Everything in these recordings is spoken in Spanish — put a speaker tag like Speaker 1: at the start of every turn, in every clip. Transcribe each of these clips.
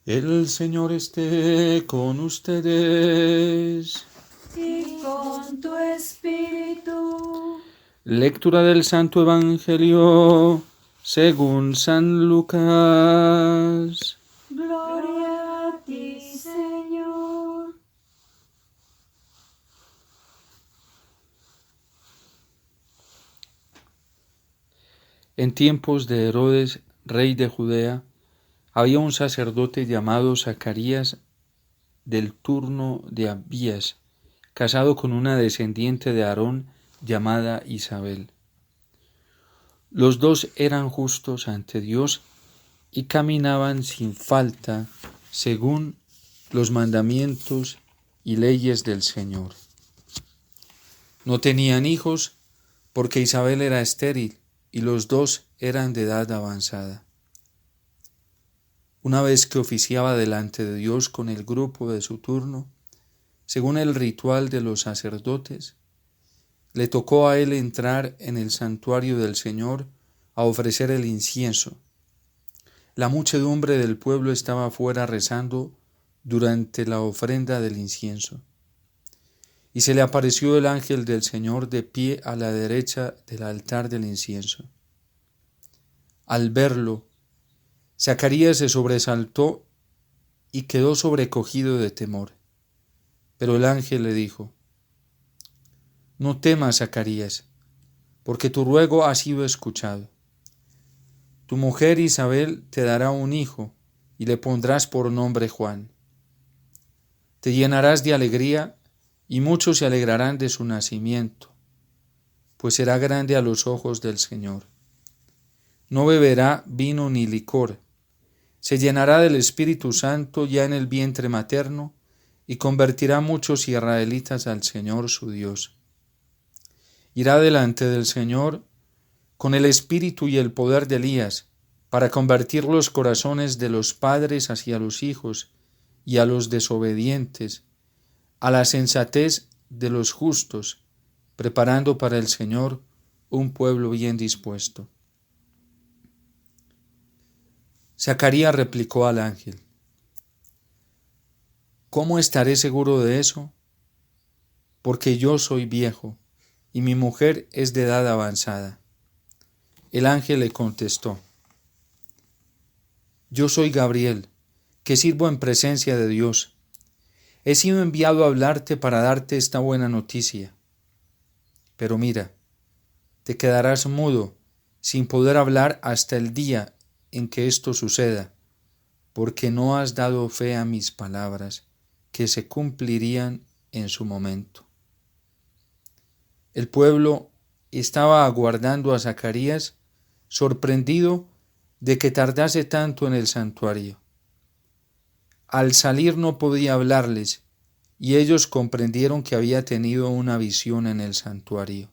Speaker 1: El Señor esté con ustedes.
Speaker 2: Y con tu espíritu.
Speaker 1: Lectura del Santo Evangelio según San Lucas.
Speaker 2: Gloria a ti, Señor.
Speaker 1: En tiempos de Herodes, rey de Judea, había un sacerdote llamado Zacarías del turno de Abías, casado con una descendiente de Aarón llamada Isabel. Los dos eran justos ante Dios y caminaban sin falta según los mandamientos y leyes del Señor. No tenían hijos porque Isabel era estéril y los dos eran de edad avanzada. Una vez que oficiaba delante de Dios con el grupo de su turno, según el ritual de los sacerdotes, le tocó a él entrar en el santuario del Señor a ofrecer el incienso. La muchedumbre del pueblo estaba afuera rezando durante la ofrenda del incienso. Y se le apareció el ángel del Señor de pie a la derecha del altar del incienso. Al verlo, Zacarías se sobresaltó y quedó sobrecogido de temor. Pero el ángel le dijo: No temas, Zacarías, porque tu ruego ha sido escuchado. Tu mujer Isabel te dará un hijo y le pondrás por nombre Juan. Te llenarás de alegría y muchos se alegrarán de su nacimiento, pues será grande a los ojos del Señor. No beberá vino ni licor, se llenará del Espíritu Santo ya en el vientre materno y convertirá a muchos israelitas al Señor su Dios. Irá delante del Señor con el espíritu y el poder de Elías, para convertir los corazones de los padres hacia los hijos y a los desobedientes, a la sensatez de los justos, preparando para el Señor un pueblo bien dispuesto. Zacarías replicó al ángel: ¿Cómo estaré seguro de eso? Porque yo soy viejo y mi mujer es de edad avanzada. El ángel le contestó: Yo soy Gabriel, que sirvo en presencia de Dios. He sido enviado a hablarte para darte esta buena noticia. Pero mira, te quedarás mudo, sin poder hablar hasta el día en que esto suceda, porque no has dado fe a mis palabras, que se cumplirían en su momento. El pueblo estaba aguardando a Zacarías, sorprendido de que tardase tanto en el santuario. Al salir no podía hablarles, y ellos comprendieron que había tenido una visión en el santuario.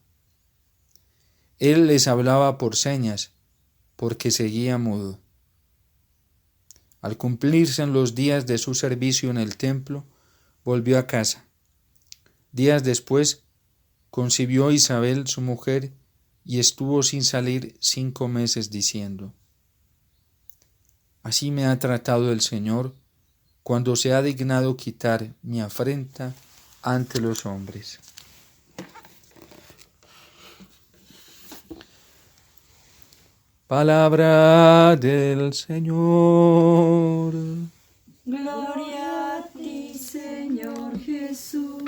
Speaker 1: Él les hablaba por señas, porque seguía mudo. Al cumplirse los días de su servicio en el templo, volvió a casa. Días después, concibió Isabel, su mujer, y estuvo sin salir 5 meses diciendo: Así me ha tratado el Señor, cuando se ha dignado quitar mi afrenta ante los hombres. Palabra del Señor.
Speaker 2: Gloria a ti, Señor Jesús.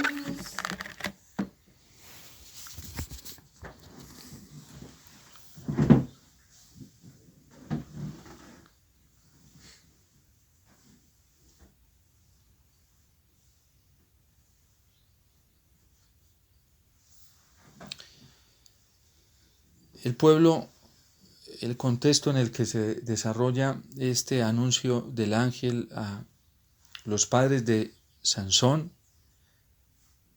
Speaker 1: El pueblo, el contexto en el que se desarrolla este anuncio del ángel a los padres de Sansón,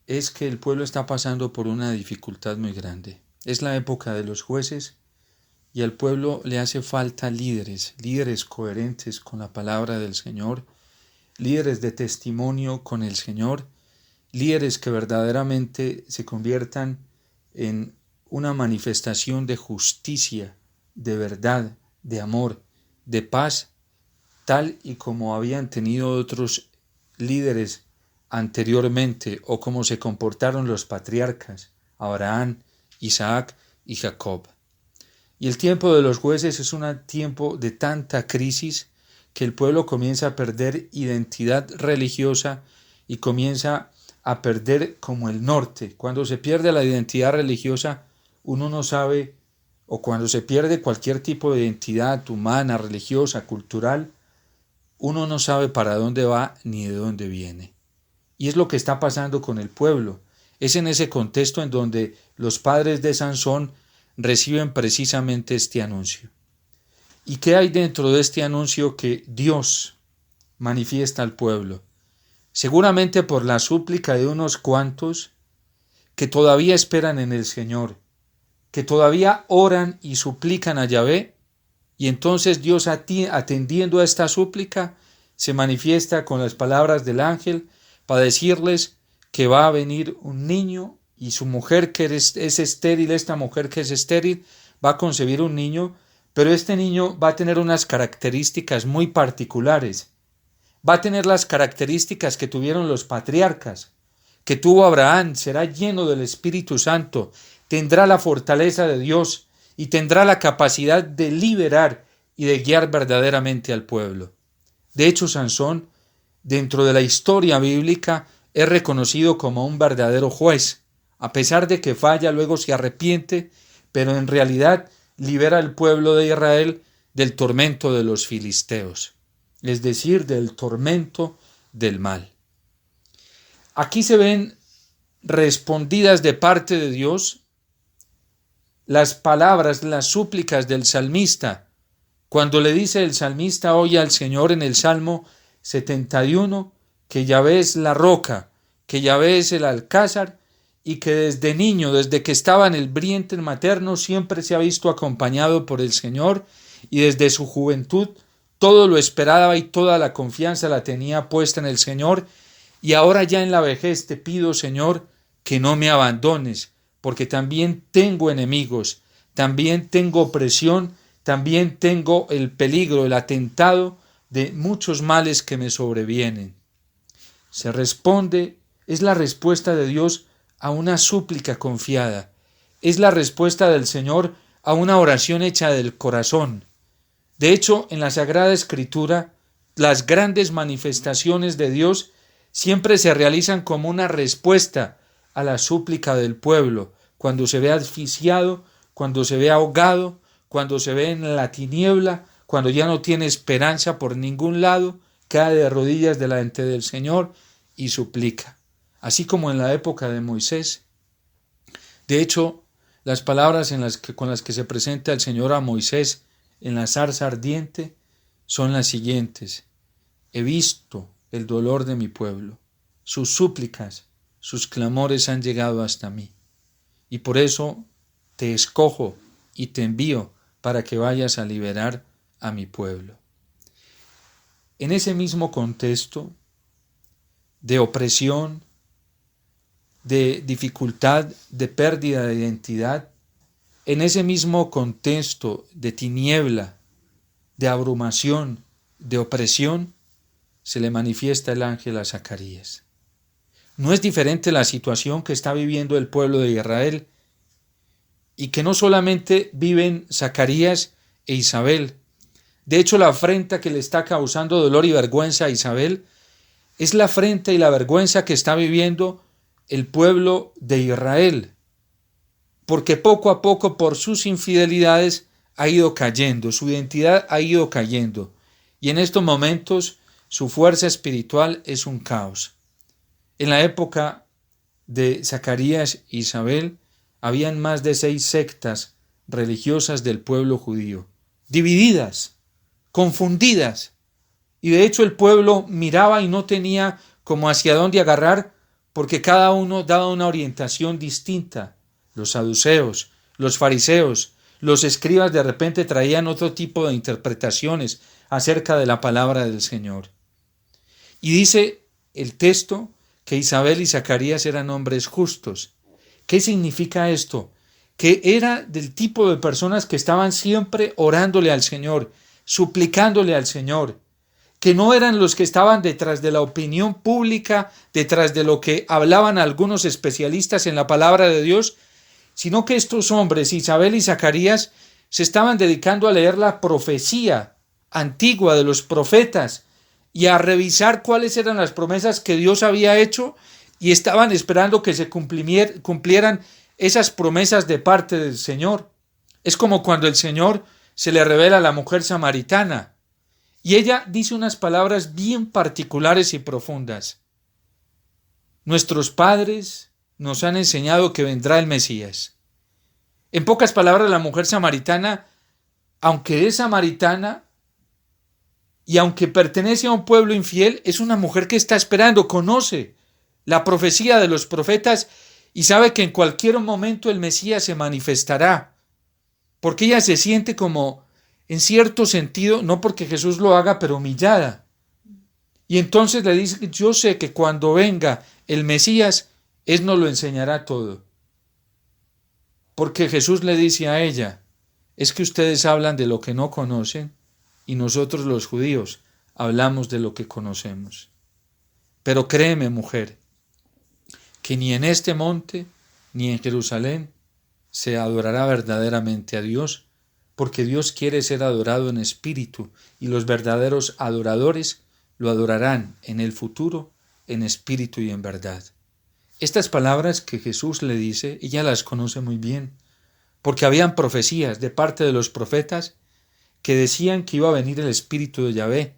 Speaker 1: es que el pueblo está pasando por una dificultad muy grande. Es la época de los jueces y al pueblo le hace falta líderes coherentes con la palabra del Señor, líderes de testimonio con el Señor, líderes que verdaderamente se conviertan en una manifestación de justicia, de verdad, de amor, de paz, tal y como habían tenido otros líderes anteriormente o como se comportaron los patriarcas, Abraham, Isaac y Jacob. Y el tiempo de los jueces es un tiempo de tanta crisis que el pueblo comienza a perder identidad religiosa y comienza a perder como el norte. Cuando se pierde la identidad religiosa, uno no sabe, o cuando se pierde cualquier tipo de identidad humana, religiosa, cultural, uno no sabe para dónde va ni de dónde viene. Y es lo que está pasando con el pueblo. Es en ese contexto en donde los padres de Sansón reciben precisamente este anuncio. ¿Y qué hay dentro de este anuncio que Dios manifiesta al pueblo? Seguramente por la súplica de unos cuantos que todavía esperan en el Señor, que todavía oran y suplican a Yahvé, y entonces Dios, atendiendo a esta súplica, se manifiesta con las palabras del ángel para decirles que va a venir un niño y su mujer que es estéril, esta mujer que es estéril, va a concebir un niño, pero este niño va a tener unas características muy particulares. Va a tener las características que tuvieron los patriarcas, que tuvo Abraham, será lleno del Espíritu Santo, tendrá la fortaleza de Dios y tendrá la capacidad de liberar y de guiar verdaderamente al pueblo. De hecho, Sansón, dentro de la historia bíblica, es reconocido como un verdadero juez. A pesar de que falla, luego se arrepiente, pero en realidad libera al pueblo de Israel del tormento de los filisteos, es decir, del tormento del mal. Aquí se ven respondidas de parte de Dios las palabras, las súplicas del salmista, cuando le dice el salmista hoy al Señor en el Salmo 71 que Yahvé es la roca, que Yahvé es el alcázar y que desde niño, desde que estaba en el vientre materno, siempre se ha visto acompañado por el Señor y desde su juventud todo lo esperaba y toda la confianza la tenía puesta en el Señor, y ahora ya en la vejez te pido, Señor, que no me abandones, porque también tengo enemigos, también tengo opresión, también tengo el peligro, el atentado de muchos males que me sobrevienen. Se responde, es la respuesta de Dios a una súplica confiada, es la respuesta del Señor a una oración hecha del corazón. De hecho, en la Sagrada Escritura, las grandes manifestaciones de Dios siempre se realizan como una respuesta a la súplica del pueblo, cuando se ve asfixiado, cuando se ve ahogado, cuando se ve en la tiniebla, cuando ya no tiene esperanza por ningún lado, cae de rodillas delante del Señor y suplica. Así como en la época de Moisés. De hecho, las palabras con las que se presenta el Señor a Moisés en la zarza ardiente son las siguientes: he visto el dolor de mi pueblo, sus súplicas, sus clamores han llegado hasta mí, y por eso te escojo y te envío para que vayas a liberar a mi pueblo. En ese mismo contexto de opresión, de dificultad, de pérdida de identidad, en ese mismo contexto de tiniebla, de abrumación, de opresión, se le manifiesta el ángel a Zacarías. No es diferente la situación que está viviendo el pueblo de Israel, y que no solamente viven Zacarías e Isabel. De hecho, la afrenta que le está causando dolor y vergüenza a Isabel es la afrenta y la vergüenza que está viviendo el pueblo de Israel, porque poco a poco por sus infidelidades ha ido cayendo, su identidad ha ido cayendo, y en estos momentos su fuerza espiritual es un caos. En la época de Zacarías e Isabel habían más de 6 sectas religiosas del pueblo judío, divididas, confundidas, y de hecho el pueblo miraba y no tenía como hacia dónde agarrar, porque cada uno daba una orientación distinta. Los saduceos, los fariseos, los escribas de repente traían otro tipo de interpretaciones acerca de la palabra del Señor. Y dice el texto que Isabel y Zacarías eran hombres justos. ¿Qué significa esto? Que era del tipo de personas que estaban siempre orándole al Señor, suplicándole al Señor. que no eran los que estaban detrás de la opinión pública, detrás de lo que hablaban algunos especialistas en la palabra de Dios, sino que estos hombres, Isabel y Zacarías, se estaban dedicando a leer la profecía antigua de los profetas y a revisar cuáles eran las promesas que Dios había hecho, y estaban esperando que se cumplieran esas promesas de parte del Señor. Es como cuando el Señor se le revela a la mujer samaritana, y ella dice unas palabras bien particulares y profundas. Nuestros padres nos han enseñado que vendrá el Mesías. En pocas palabras, la mujer samaritana, aunque es samaritana y aunque pertenece a un pueblo infiel, es una mujer que está esperando, conoce la profecía de los profetas y sabe que en cualquier momento el Mesías se manifestará, porque ella se siente como, en cierto sentido, no porque Jesús lo haga, pero humillada. Y entonces le dice: yo sé que cuando venga el Mesías, Él nos lo enseñará todo. Porque Jesús le dice a ella: es que ustedes hablan de lo que no conocen y nosotros los judíos hablamos de lo que conocemos. Pero créeme, mujer, que ni en este monte ni en Jerusalén se adorará verdaderamente a Dios, porque Dios quiere ser adorado en espíritu, y los verdaderos adoradores lo adorarán en el futuro en espíritu y en verdad. Estas palabras que Jesús le dice, ella las conoce muy bien, porque habían profecías de parte de los profetas que decían que iba a venir el Espíritu de Yahvé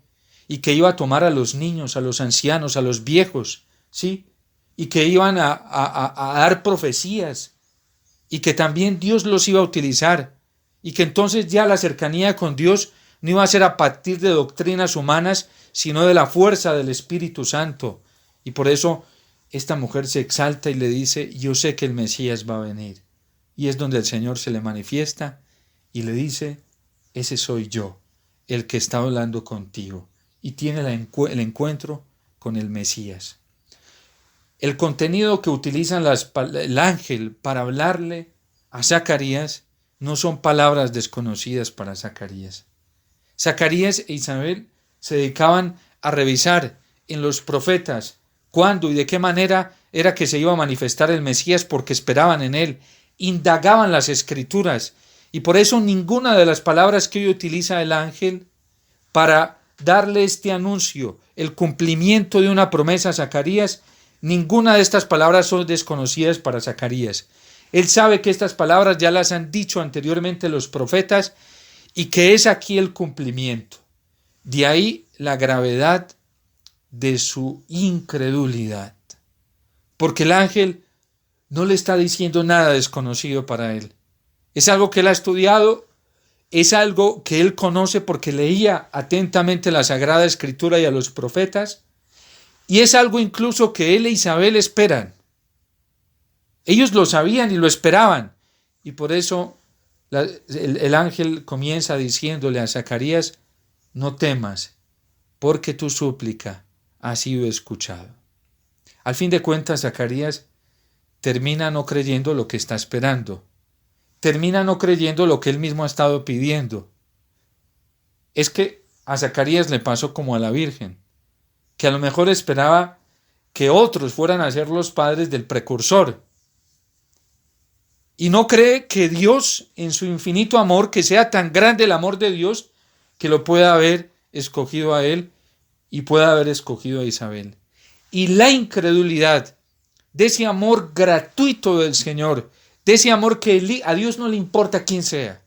Speaker 1: y que iba a tomar a los niños, a los ancianos, a los viejos, ¿sí? Y que iban a dar profecías y que también Dios los iba a utilizar y que entonces ya la cercanía con Dios no iba a ser a partir de doctrinas humanas, sino de la fuerza del Espíritu Santo. Y por eso esta mujer se exalta y le dice: yo sé que el Mesías va a venir. Y es donde el Señor se le manifiesta y le dice: ese soy yo, el que está hablando contigo. Y tiene el encuentro con el Mesías. El contenido que utilizan el ángel para hablarle a Zacarías no son palabras desconocidas para Zacarías. Zacarías e Isabel se dedicaban a revisar en los profetas cuándo y de qué manera era que se iba a manifestar el Mesías, porque esperaban en él, indagaban las Escrituras, y por eso ninguna de las palabras que hoy utiliza el ángel para darle este anuncio, el cumplimiento de una promesa a Zacarías, ninguna de estas palabras son desconocidas para Zacarías. Él sabe que estas palabras ya las han dicho anteriormente los profetas y que es aquí el cumplimiento. De ahí la gravedad de su incredulidad, porque el ángel no le está diciendo nada desconocido para él. Es algo que él ha estudiado, es algo que él conoce porque leía atentamente la Sagrada Escritura y a los profetas, y es algo incluso que él e Isabel esperan. Ellos lo sabían y lo esperaban, y por eso el ángel comienza diciéndole a Zacarías: no temas, porque tu súplica ha sido escuchado. Al fin de cuentas, Zacarías termina no creyendo lo que está esperando, termina no creyendo lo que él mismo ha estado pidiendo. Es que a Zacarías le pasó como a la Virgen, que a lo mejor esperaba que otros fueran a ser los padres del precursor, y no cree que Dios, en su infinito amor, que sea tan grande el amor de Dios, que lo pueda haber escogido a él y pueda haber escogido a Isabel. Y la incredulidad de ese amor gratuito del Señor, de ese amor que a Dios no le importa quién sea,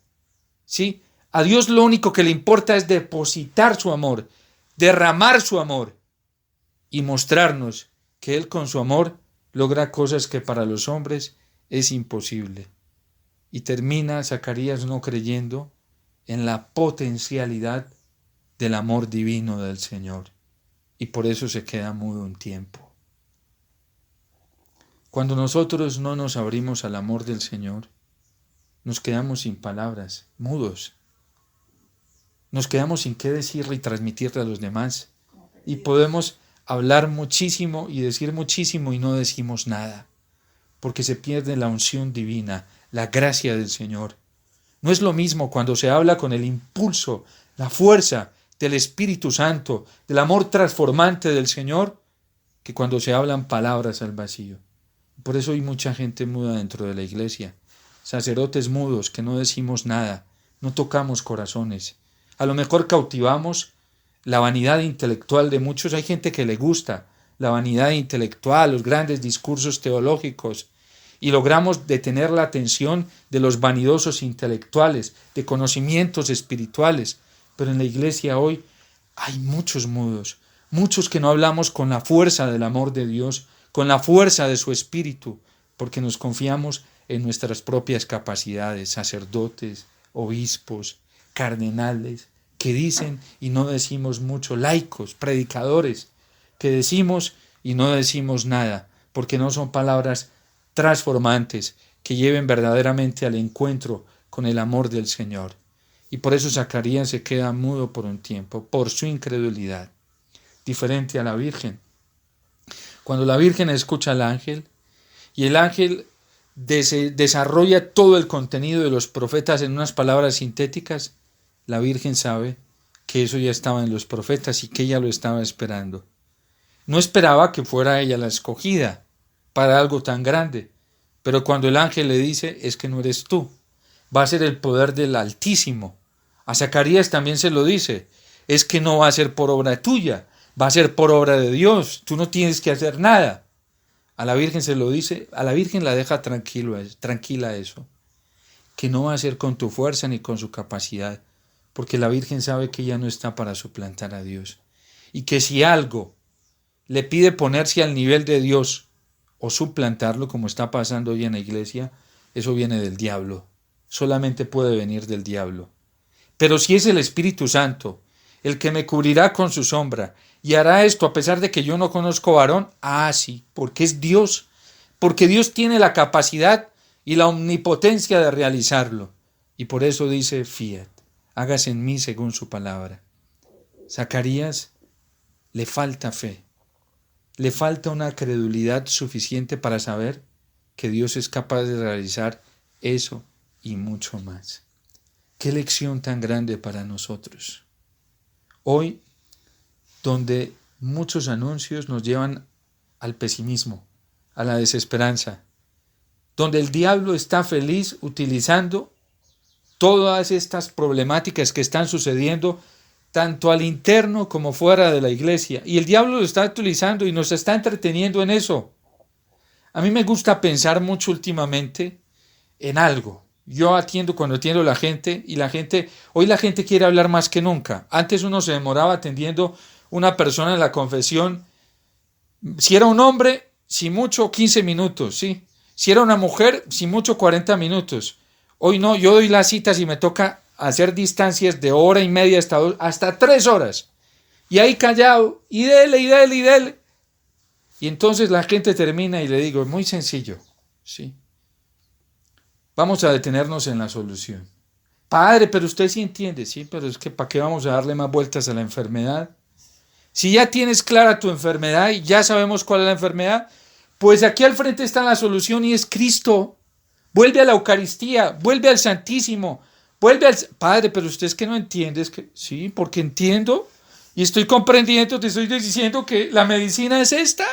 Speaker 1: ¿sí? A Dios lo único que le importa es depositar su amor, derramar su amor y mostrarnos que Él con su amor logra cosas que para los hombres es imposible. Y termina Zacarías no creyendo en la potencialidad del amor divino del Señor, y por eso se queda mudo un tiempo. Cuando nosotros no nos abrimos al amor del Señor, nos quedamos sin palabras, mudos. Nos quedamos sin qué decirle y transmitirle a los demás, y podemos hablar muchísimo y decir muchísimo y no decimos nada, porque se pierde la unción divina, la gracia del Señor. No es lo mismo cuando se habla con el impulso, la fuerza del Espíritu Santo, del amor transformante del Señor, que cuando se hablan palabras al vacío. Por eso hay mucha gente muda dentro de la iglesia, sacerdotes mudos que no decimos nada, no tocamos corazones. A lo mejor cautivamos la vanidad intelectual de muchos. Hay gente que le gusta la vanidad intelectual, los grandes discursos teológicos, y logramos detener la atención de los vanidosos intelectuales, de conocimientos espirituales. Pero en la iglesia hoy hay muchos mudos, muchos que no hablamos con la fuerza del amor de Dios, con la fuerza de su Espíritu, porque nos confiamos en nuestras propias capacidades, sacerdotes, obispos, cardenales, que dicen y no decimos mucho, laicos, predicadores, que decimos y no decimos nada, porque no son palabras transformantes que lleven verdaderamente al encuentro con el amor del Señor. Y por eso Zacarías se queda mudo por un tiempo, por su incredulidad, diferente a la Virgen. Cuando la Virgen escucha al ángel, y el ángel desarrolla todo el contenido de los profetas en unas palabras sintéticas, la Virgen sabe que eso ya estaba en los profetas y que ella lo estaba esperando. No esperaba que fuera ella la escogida para algo tan grande, pero cuando el ángel le dice, es que no eres tú, va a ser el poder del Altísimo. A Zacarías también se lo dice, es que no va a ser por obra tuya, va a ser por obra de Dios, tú no tienes que hacer nada. A la Virgen se lo dice, a la Virgen la deja tranquila eso, que no va a ser con tu fuerza ni con su capacidad, porque la Virgen sabe que ella no está para suplantar a Dios, y que si algo le pide ponerse al nivel de Dios o suplantarlo, como está pasando hoy en la iglesia, eso viene del diablo, solamente puede venir del diablo. Pero si es el Espíritu Santo, el que me cubrirá con su sombra, y hará esto a pesar de que yo no conozco varón, sí, porque es Dios, porque Dios tiene la capacidad y la omnipotencia de realizarlo, y por eso dice, fiat, hágase en mí según su palabra. Zacarías le falta fe, le falta una credulidad suficiente para saber que Dios es capaz de realizar eso y mucho más. Qué lección tan grande para nosotros. Hoy, donde muchos anuncios nos llevan al pesimismo, a la desesperanza, donde el diablo está feliz utilizando todas estas problemáticas que están sucediendo tanto al interno como fuera de la iglesia, y el diablo lo está utilizando y nos está entreteniendo en eso. A mí me gusta pensar mucho últimamente en algo. Yo cuando atiendo a la gente, hoy la gente quiere hablar más que nunca. Antes uno se demoraba atendiendo una persona en la confesión, si era un hombre, si mucho 15 minutos, ¿sí? Si era una mujer, si mucho 40 minutos. Hoy no, yo doy las citas y me toca hacer distancias de hora y media hasta 3 horas. Y ahí callado, y dele. Y entonces la gente termina y le digo, es muy sencillo, ¿sí? Vamos a detenernos en la solución. Padre, pero usted sí entiende, sí, pero es que ¿para qué vamos a darle más vueltas a la enfermedad? Si ya tienes clara tu enfermedad y ya sabemos cuál es la enfermedad, pues aquí al frente está la solución y es Cristo. Vuelve a la Eucaristía, vuelve al Santísimo, vuelve al... Padre, pero usted es que no entiende, es que sí, porque entiendo y estoy comprendiendo, te estoy diciendo que la medicina es esta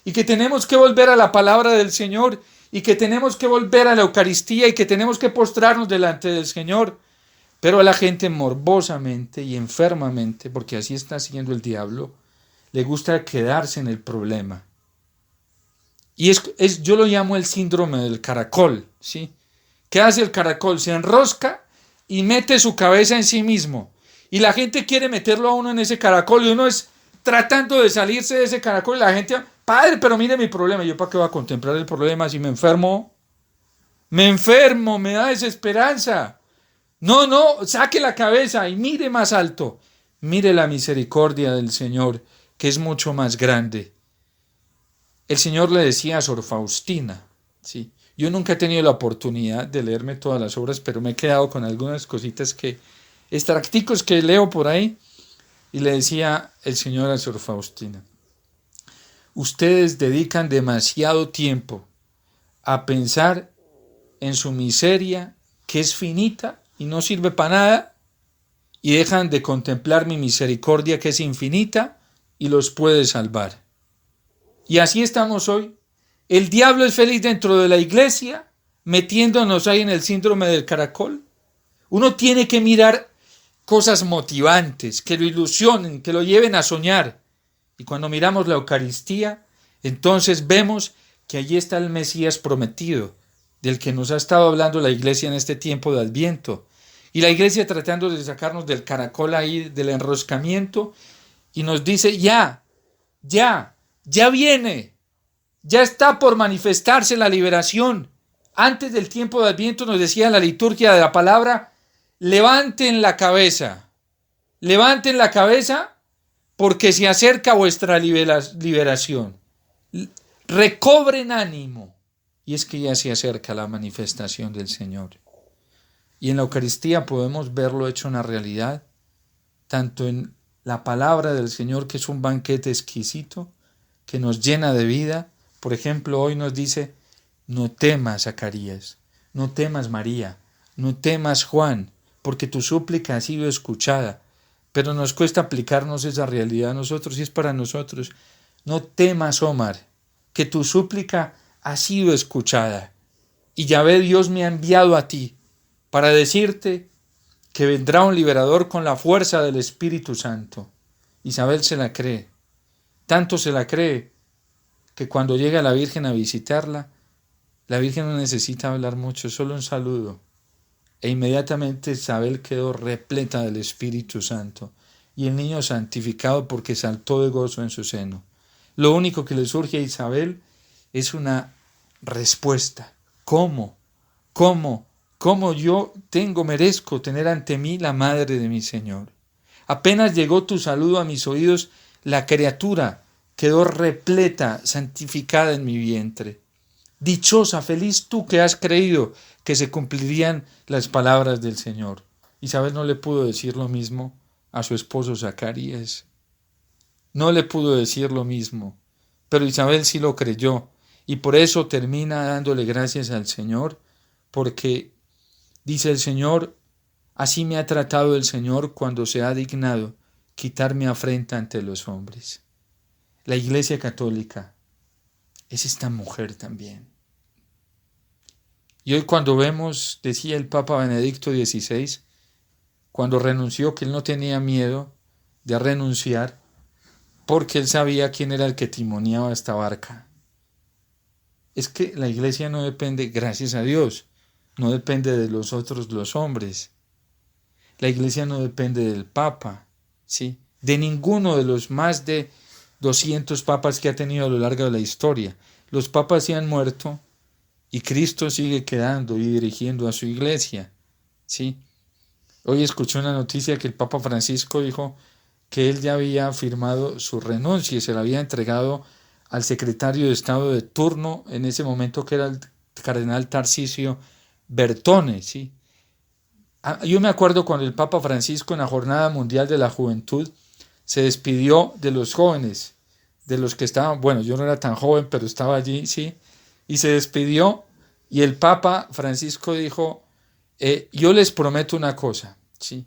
Speaker 1: y que tenemos que volver a la palabra del Señor y que tenemos que volver a la Eucaristía y que tenemos que postrarnos delante del Señor. Pero a la gente morbosamente y enfermamente, porque así está haciendo el diablo, le gusta quedarse en el problema. Y yo lo llamo el síndrome del caracol, ¿sí? ¿Qué hace el caracol? Se enrosca y mete su cabeza en sí mismo. Y la gente quiere meterlo a uno en ese caracol y uno es tratando de salirse de ese caracol y la gente, padre, pero mire mi problema. ¿Yo para qué voy a contemplar el problema si me enfermo? Me da desesperanza. No, saque la cabeza y mire más alto. Mire la misericordia del Señor, que es mucho más grande. El Señor le decía a Sor Faustina, ¿sí? Yo nunca he tenido la oportunidad de leerme todas las obras, pero me he quedado con algunas cositas extracticos que leo por ahí, y le decía el Señor a Sor Faustina, ustedes dedican demasiado tiempo a pensar en su miseria, que es finita y no sirve para nada, y dejan de contemplar mi misericordia que es infinita y los puede salvar. Y así estamos hoy. El diablo es feliz dentro de la iglesia, metiéndonos ahí en el síndrome del caracol. Uno tiene que mirar cosas motivantes, que lo ilusionen, que lo lleven a soñar. Y cuando miramos la Eucaristía, entonces vemos que allí está el Mesías prometido, del que nos ha estado hablando la iglesia en este tiempo de Adviento. Y la iglesia tratando de sacarnos del caracol ahí, del enroscamiento, y nos dice, ya viene, ya está por manifestarse la liberación. Antes del tiempo de Adviento nos decía la liturgia de la palabra, levanten la cabeza, porque se acerca vuestra liberación. Recobren ánimo. Y es que ya se acerca la manifestación del Señor. Y en la Eucaristía podemos verlo hecho una realidad, tanto en la palabra del Señor, que es un banquete exquisito, que nos llena de vida. Por ejemplo, hoy nos dice, no temas, Zacarías, no temas, María, no temas, Juan, porque tu súplica ha sido escuchada. Pero nos cuesta aplicarnos esa realidad a nosotros, y es para nosotros. No temas, Omar, que tu súplica ha sido escuchada. Y Yahvé Dios me ha enviado a ti para decirte que vendrá un liberador con la fuerza del Espíritu Santo. Isabel se la cree. Tanto se la cree que cuando llega la Virgen a visitarla, la Virgen no necesita hablar mucho, solo un saludo. E inmediatamente Isabel quedó repleta del Espíritu Santo y el niño santificado porque saltó de gozo en su seno. Lo único que le surge a Isabel es una respuesta. ¿Cómo yo merezco tener ante mí la madre de mi Señor? Apenas llegó tu saludo a mis oídos, la criatura quedó repleta, santificada en mi vientre. Dichosa, feliz tú que has creído que se cumplirían las palabras del Señor. Isabel no le pudo decir lo mismo a su esposo Zacarías. No le pudo decir lo mismo, pero Isabel sí lo creyó y por eso termina dándole gracias al Señor, porque dice el Señor, así me ha tratado el Señor cuando se ha dignado quitar mi afrenta ante los hombres. La Iglesia Católica es esta mujer también. Y hoy cuando vemos, decía el Papa Benedicto XVI, cuando renunció, que él no tenía miedo de renunciar, porque él sabía quién era el que timoneaba esta barca. Es que la iglesia no depende, gracias a Dios, no depende de los hombres. La iglesia no depende del Papa, ¿sí? De ninguno de los más de 200 papas que ha tenido a lo largo de la historia. Los papas se han muerto y Cristo sigue quedando y dirigiendo a su iglesia, ¿sí? Hoy escuché una noticia que el Papa Francisco dijo que él ya había firmado su renuncia y se la había entregado al secretario de Estado de turno en ese momento, que era el cardenal Tarcisio Bertone, ¿sí? Yo me acuerdo cuando el Papa Francisco en la Jornada Mundial de la Juventud se despidió de los jóvenes, de los que estaban, bueno, yo no era tan joven, pero estaba allí, ¿sí? Y se despidió y el Papa Francisco dijo, yo les prometo una cosa, ¿sí?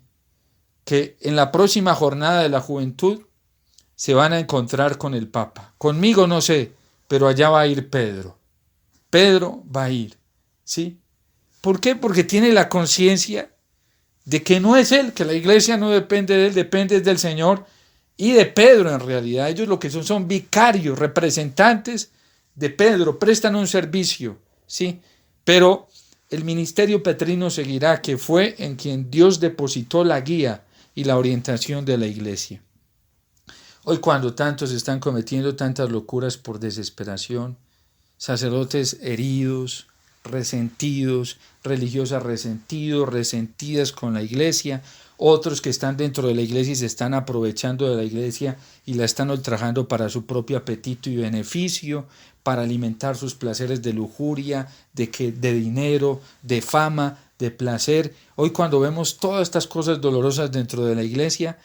Speaker 1: Que en la próxima jornada de la juventud se van a encontrar con el Papa. Conmigo no sé, pero allá va a ir Pedro. Pedro va a ir, ¿sí? ¿Por qué? Porque tiene la conciencia de que no es él, que la iglesia no depende de él, depende del Señor y de Pedro en realidad. Ellos lo que son vicarios, representantes de Pedro, prestan un servicio, ¿sí? Pero el ministerio petrino seguirá, que fue en quien Dios depositó la guía y la orientación de la iglesia. Hoy cuando tantos están cometiendo tantas locuras por desesperación, sacerdotes heridos, resentidos, religiosas resentidas con la iglesia, otros que están dentro de la iglesia y se están aprovechando de la iglesia y la están ultrajando para su propio apetito y beneficio, para alimentar sus placeres de lujuria, de dinero, de fama, de placer. Hoy cuando vemos todas estas cosas dolorosas dentro de la iglesia,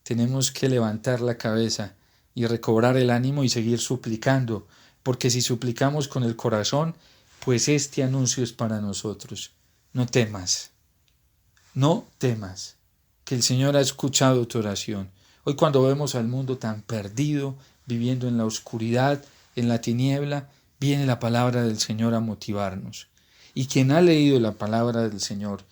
Speaker 1: tenemos que levantar la cabeza y recobrar el ánimo y seguir suplicando, porque si suplicamos con el corazón, pues este anuncio es para nosotros. No temas, que el Señor ha escuchado tu oración. Hoy cuando vemos al mundo tan perdido, viviendo en la oscuridad, en la tiniebla, viene la palabra del Señor a motivarnos. Y quien ha leído la palabra del Señor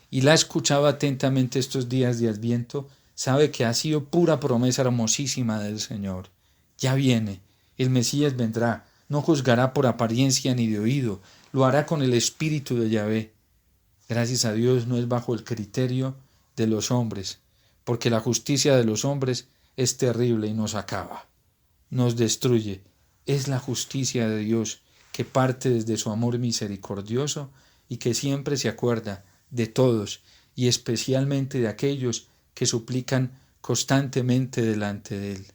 Speaker 1: y la ha escuchado atentamente estos días de Adviento, sabe que ha sido pura promesa hermosísima del Señor. Ya viene, el Mesías vendrá, no juzgará por apariencia ni de oído, lo hará con el Espíritu de Yahvé. Gracias a Dios no es bajo el criterio de los hombres, porque la justicia de los hombres es terrible y nos acaba, nos destruye. Es la justicia de Dios que parte desde su amor misericordioso y que siempre se acuerda de todos y especialmente de aquellos que suplican constantemente delante de Él.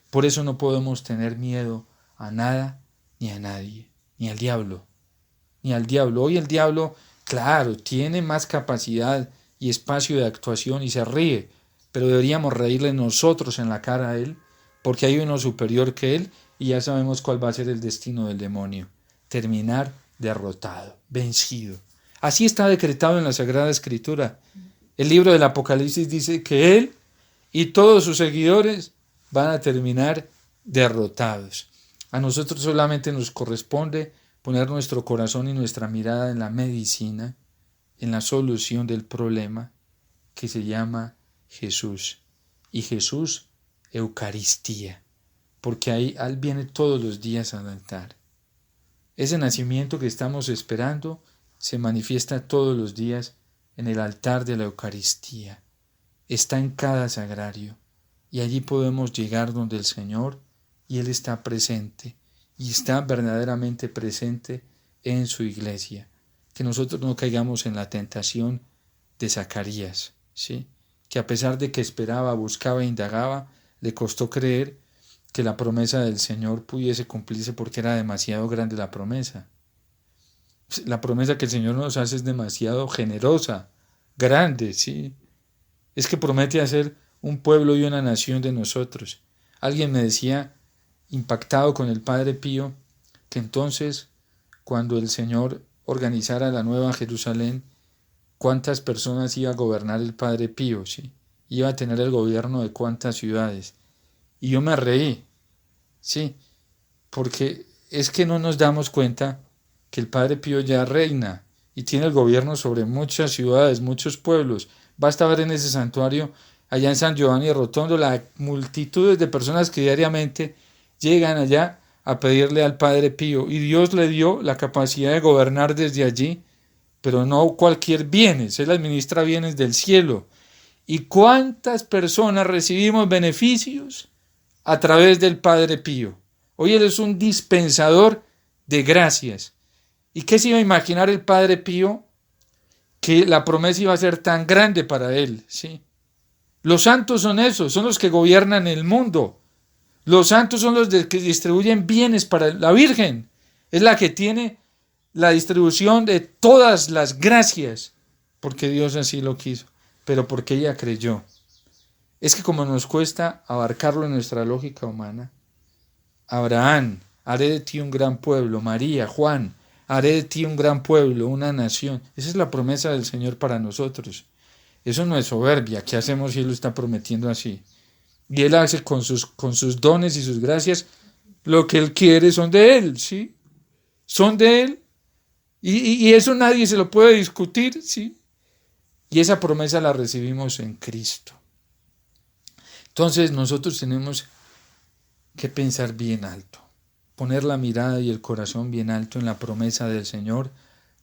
Speaker 1: Por eso no podemos tener miedo a nada ni a nadie, ni al diablo, ni al diablo. Hoy el diablo, claro, tiene más capacidad y espacio de actuación y se ríe, pero deberíamos reírle nosotros en la cara a Él, porque hay uno superior que Él y ya sabemos cuál va a ser el destino del demonio: terminar derrotado, vencido. Así está decretado en la Sagrada Escritura. El libro del Apocalipsis dice que Él y todos sus seguidores van a terminar derrotados. A nosotros solamente nos corresponde poner nuestro corazón y nuestra mirada en la medicina, en la solución del problema que se llama Jesús. Y Jesús, Eucaristía, porque ahí Él viene todos los días al altar. Ese nacimiento que estamos esperando se manifiesta todos los días en el altar de la Eucaristía. Está en cada sagrario y allí podemos llegar donde el Señor y Él está presente y está verdaderamente presente en su iglesia. Que nosotros no caigamos en la tentación de Zacarías, ¿sí? Que a pesar de que esperaba, buscaba e indagaba, le costó creer que la promesa del Señor pudiese cumplirse porque era demasiado grande la promesa. La promesa que el Señor nos hace es demasiado generosa, grande, ¿sí? Es que promete hacer un pueblo y una nación de nosotros. Alguien me decía, impactado con el Padre Pío, que entonces, cuando el Señor organizara la Nueva Jerusalén, ¿cuántas personas iba a gobernar el Padre Pío? ¿Sí? Iba a tener el gobierno de cuántas ciudades. Y yo me reí, sí, porque es que no nos damos cuenta que el Padre Pío ya reina y tiene el gobierno sobre muchas ciudades, muchos pueblos. Basta ver en ese santuario, allá en San Giovanni de Rotondo, las multitudes de personas que diariamente llegan allá a pedirle al Padre Pío. Y Dios le dio la capacidad de gobernar desde allí, pero no cualquier bienes. Él administra bienes del cielo. ¿Y cuántas personas recibimos beneficios a través del Padre Pío? Hoy Él es un dispensador de gracias. ¿Y qué se iba a imaginar el Padre Pío? Que la promesa iba a ser tan grande para él, ¿sí? Los santos son esos, son los que gobiernan el mundo. Los santos son los que distribuyen bienes para la Virgen. Es la que tiene la distribución de todas las gracias, porque Dios así lo quiso, pero porque ella creyó. Es que como nos cuesta abarcarlo en nuestra lógica humana, Abraham, haré de ti un gran pueblo, María, Juan, haré de ti un gran pueblo, una nación. Esa es la promesa del Señor para nosotros. Eso no es soberbia. ¿Qué hacemos si Él lo está prometiendo así? Y Él hace con sus dones y sus gracias lo que Él quiere, son de Él, ¿sí? Son de Él. Y eso nadie se lo puede discutir, ¿sí? Y esa promesa la recibimos en Cristo. Entonces nosotros tenemos que pensar bien alto. Poner la mirada y el corazón bien alto en la promesa del Señor,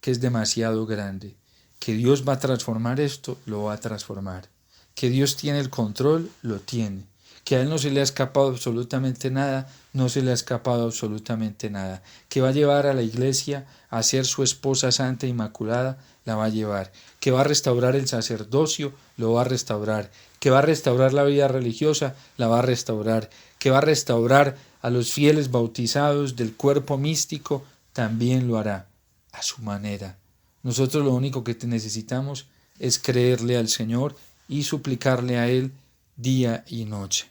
Speaker 1: que es demasiado grande. Que Dios va a transformar esto, lo va a transformar. Que Dios tiene el control, lo tiene. Que a Él no se le ha escapado absolutamente nada, no se le ha escapado absolutamente nada. Que va a llevar a la iglesia a ser su esposa santa e inmaculada, la va a llevar. Que va a restaurar el sacerdocio, lo va a restaurar. Que va a restaurar la vida religiosa, la va a restaurar. Que va a restaurar a los fieles bautizados del cuerpo místico, también lo hará a su manera. Nosotros lo único que necesitamos es creerle al Señor y suplicarle a Él día y noche.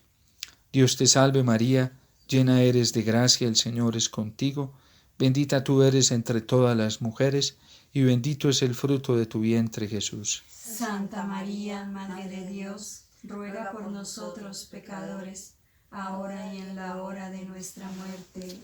Speaker 1: Dios te salve María, llena eres de gracia, el Señor es contigo, Bendita tú eres entre todas las mujeres, y bendito es el fruto de tu vientre, Jesús.
Speaker 2: Santa María, Madre de Dios, ruega por nosotros pecadores, ahora y en la hora de nuestra muerte.